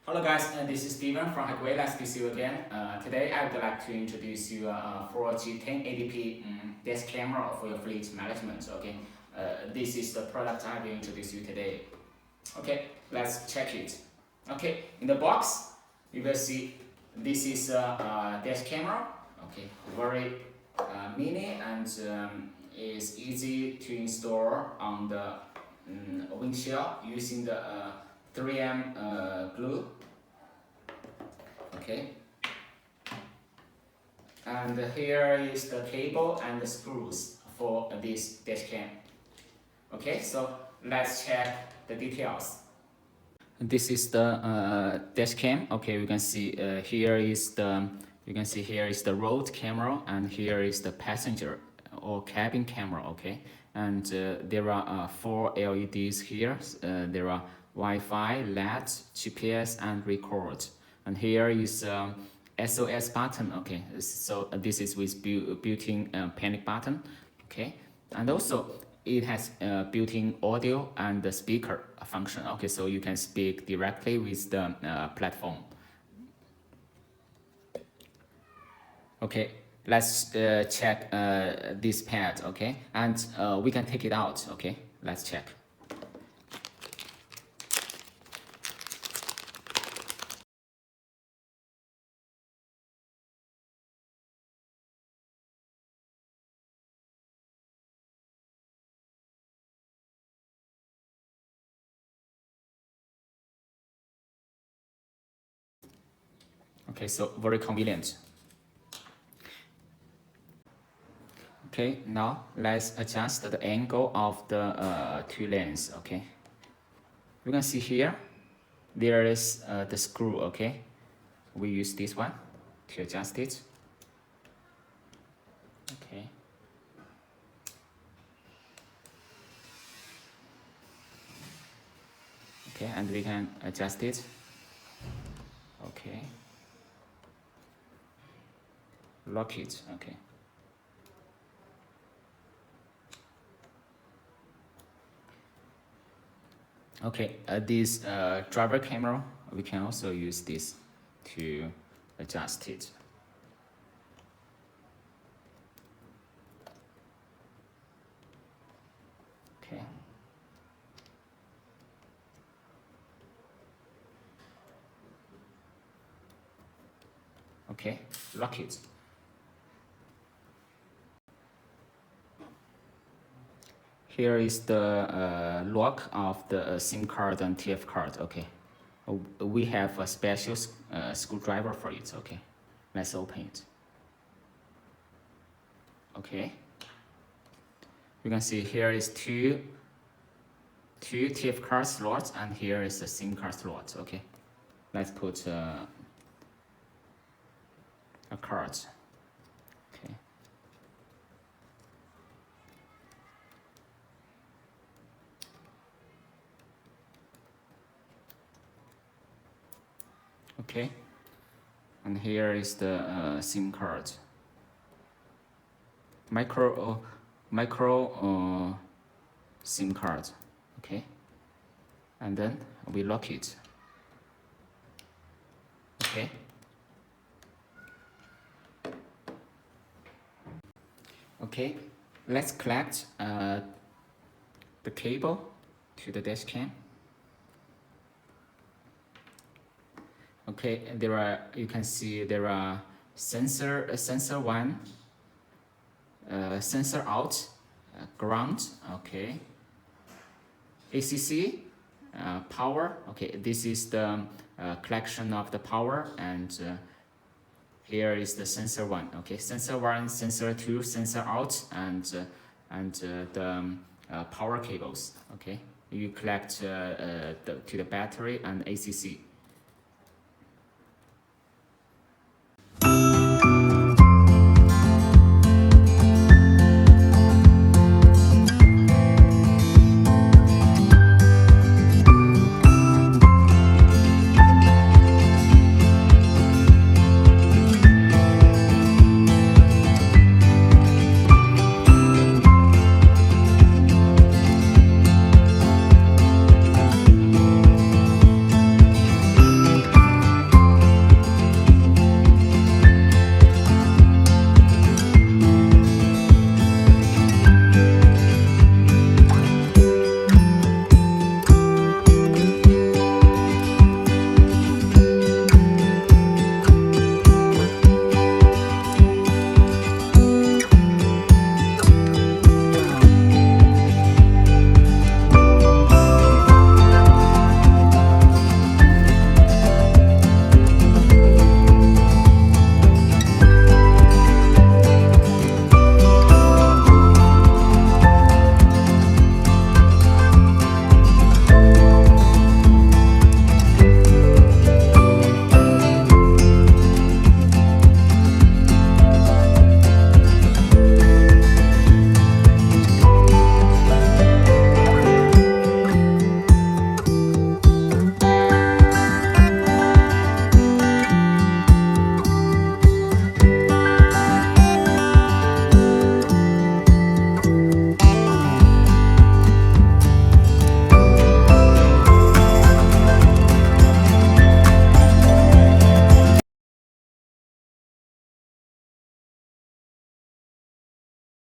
Hello guys, this is Steven from Hikway. Nice to see you again. Today I would like to introduce you a 4G 1080p dash camera for your fleet management. Okay, this is the product I will introduce you today. Okay, let's check it. Okay, in the box you will see this is a dash camera. Okay, very mini and is easy to install on the windshield using the 3M glue. Okay, and here is the cable and the screws for this dash cam. Okay, so let's check the details. This is the dash cam. Okay, we can see here is the road camera, and here is the passenger or cabin camera. Okay, and there are 4 LEDs here. There are Wi-Fi, LED, GPS, and record. And here is SOS button. Okay, so this is with built-in panic button. Okay, and also it has built-in audio and the speaker function. Okay, so you can speak directly with the platform. Okay, let's check this pad. Okay, and we can take it out. Okay, let's check. Okay, so very convenient. Okay, now let's adjust the angle of the 2 lanes. Okay, you can see here there is the screw. Okay, we use this one to adjust it. Okay, okay, and we can adjust it. Okay, lock it. Okay, okay, this driver camera, we can also use this to adjust it. Okay, okay, lock it. Here is the lock of the SIM card and TF card. Okay, we have a special screwdriver for it. Okay, let's open it. Okay, you can see here is two TF card slots, and here is the SIM card slot. Okay, let's put a card. Okay. Okay, and here is the SIM card. Micro SIM card. Okay, and then we lock it. Okay. Okay, let's connect the cable to the dash cam. Okay, and you can see there are sensor 1, sensor out, ground. Okay, ACC, power. Okay, this is the collection of the power, and here is the sensor 1. Okay, sensor 1, sensor 2, sensor out, and the power cables. Okay, you collect to the battery and ACC.